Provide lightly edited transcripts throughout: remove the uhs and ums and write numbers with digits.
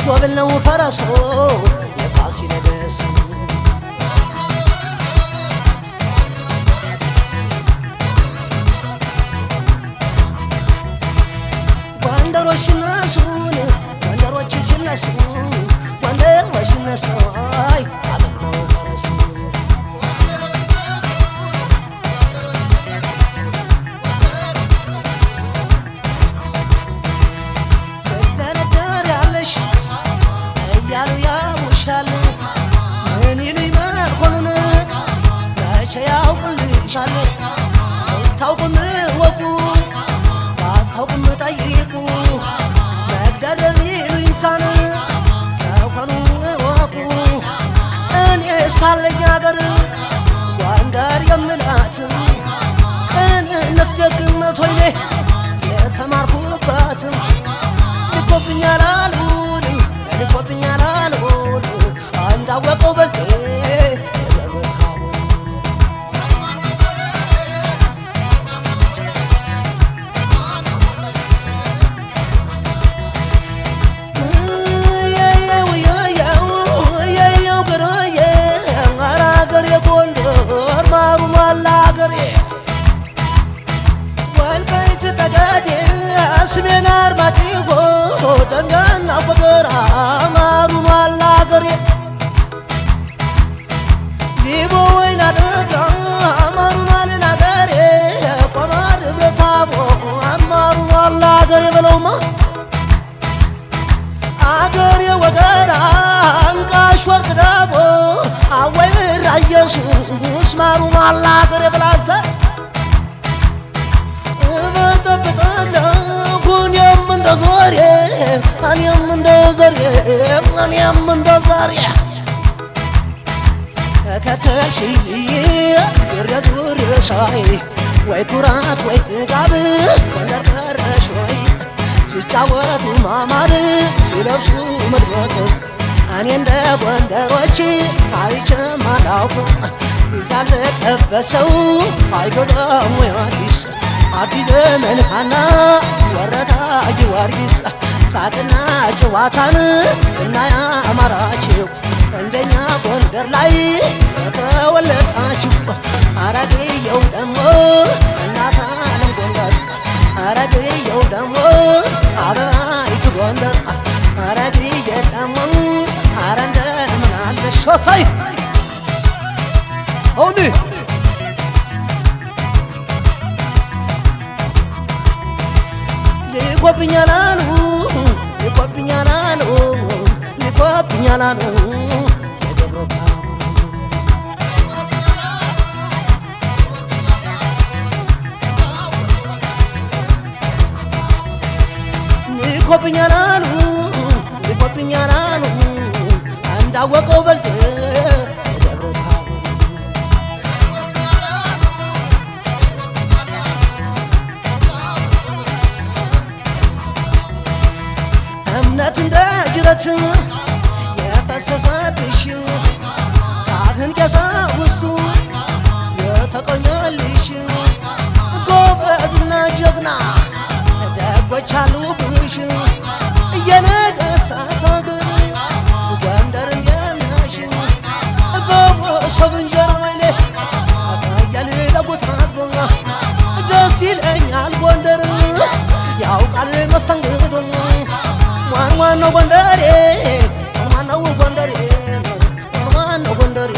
ዞብለው ፈረሶ የፋሲለደስ ወንደሮች ሲነሱ ወንደሮች ሲነሱ አይ አለለው ፈረሱ ያሉ ያውሻል ምን ይሉኝ መሆኑን መቼ ያውቅልሻል ታውቁም ወቁ ባታውቁም ጠይቁ መግደርደር ይሉኝታን መሆኑ ወቁ እኔ ሳለኝ አገር ጎንደር የምላት ቅንነት ደግነት ወይኔ የተማርኩባት ልኮብኛል አሉን ልኮብኛል አሉን እንዳወቀው በልቴ የደረታው አራገሬ ጎንደር ማሩማላ አገሬ ወልቃይት ጠገዴ ሰሜን አርማጭሆ ደንዳና ወገራ ማሩማላ አገሬ ሊቦ ወይና ደጋ ማሩማላ አገሬ ቆማር ብረታቦ ማሩማላ አገሬ በለውማ አገሬ ወገራ አንቃሽ ወርቅ ዳቦ አወይ ብራ ኢየሱስ ማሩማላ አገሬ ብላንተ እበጠብጣለሁ እኔም እንደ ዞሬ እኔም እንደ ዞሬ እኔም እንደ ዞሬ ተከተልሽኝ ዙሪያ ዙሪያ ሻይ ወይ ኩራት ወይ ጥጋብ ጎንደር ቀረሽ ወይ ሲጫወቱ ማማር ሲለብሱ መድመቅ እኔ እንደ ጎንደሮች አይቼም አላውቅም ያለቀበት ሰው አይገባም ወይ አዲስ ዘመን ሀና ወረታ ጊዮርጊስ ሳቅና ጨዋታን ዝናያ አማራችሁ እንደኛ ጎንደር ላይ ተወለዳችሁ አረግየው ደሞ እናት ዓለም ጎንደር አረግየው ደሞ አበባይቱ ጎንደር አረግየ ደሞ አረ እንደምን አለሽ ሶሳይ ሆኒ ልኮብኛል አሉ የደብረታው ልኮብኛል አሉ እንዳወቀው በልቴ የደብረታው እምነት እንደ ጅረት የፈሰሰብሽ ካህን ቀሳውስቱ የተቀኘልሽ ጎበዝና ጀግና ደጎች አሉብሽ የነገሥታት አገር ጎንደር እንደነሽ በወሰብ እንጀራ ወይኔ አታያል ለጉታት ደስ ይለኛል ጎንደር ያውቃል መስተንግዶ ዋናው ጎንደሬ ዋናው ጎንደሬ ዋናው ጎንደሬ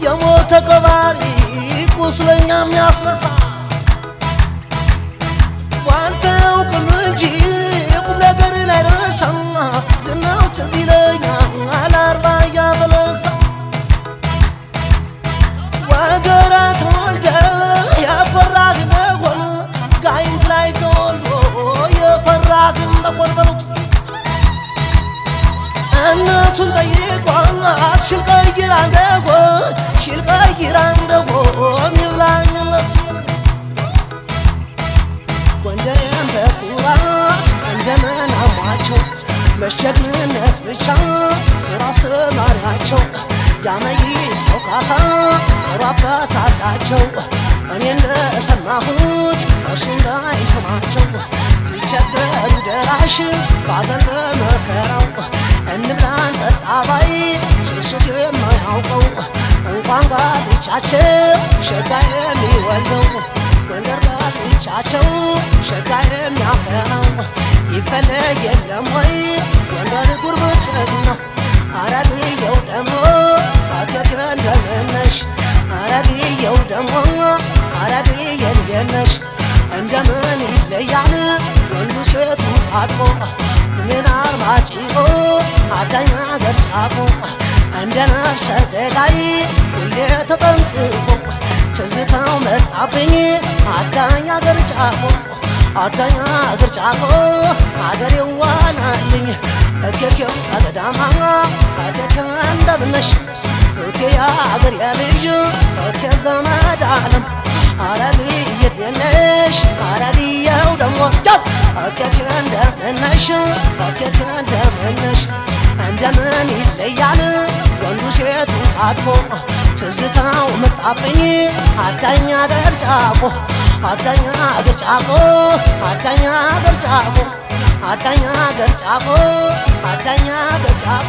የሞተ ቀባሪ ቁስለኛ የሚያስነሳ ዋንተው ቁም እንጂ ቁም ነገር ላይ ረሳም ዝናው ትዝ ይለኛል አርባያ በለሳ ወገራ ተወልደ ያፈራህ እንደሆን ጋይንት ላይ ተወልዶ የፈራህ እንደሆን በሉት እናቱን ጠይቅ ቋት ሽልቀይር አንደሆ ሽልቀይር አንደሆ ይብላኝለት ጎንደሬን በኩራት እንደምን አሟቸው መሸግንነት ብቻ ስራ አስተማሪያቸው ያመይ ሰው ካሳ ጥሩ አባት አላቸው እኔ እንደሰማሁት እሱ እንዳይሰማቸው ሲቸገሩ ደራሽ ባዘን በመከራው እንብላ እንጠጣ ባይ ስስት የማያውቀው እንኳን ጋብቻቸው ሸጋ የሚወልደው ጎንደር ጋብቻቸው ሸጋ የሚያፈራው ይፈለግ የለም ወይ ጎንደር ጉርብትና አረግየው ደሞ አቴቴ እንደምነሽ አረግየው ደሞ አረግየ እንደነሽ እንደምን ይለያል ወንዱ ሴቱ ታጥቦ ምን አርማጭሆ አዳኛ ገርጫቆ እንደ ነፍሰ ገዳይ ሁሌ ተጠንቅቆ ትዝታው መጣብኝ አዳኛ ገርጫቆ አዳኛ ገርጫቆ አገሬው ዋናልኝ እቴቴው አገዳማ እቴቴ እንደምነሽ እቴ አገር ያልጅ እቴ ዘመድ ዓለም አረግዬ ደነሽ አረግየው ደሞ እቴቴ እንደምነሽ እቴቴ እንደምነሽ እንደምን ይለያል ወንዱ ሴቱ ታጥቦ ትዝታው መጣብኝ አዳኛ ገርጫቆ አዳኛ ገርጫቆ አዳኛ ገርጫቆ አዳኛ ገርጫቆ አዳኛ ገርጫቆ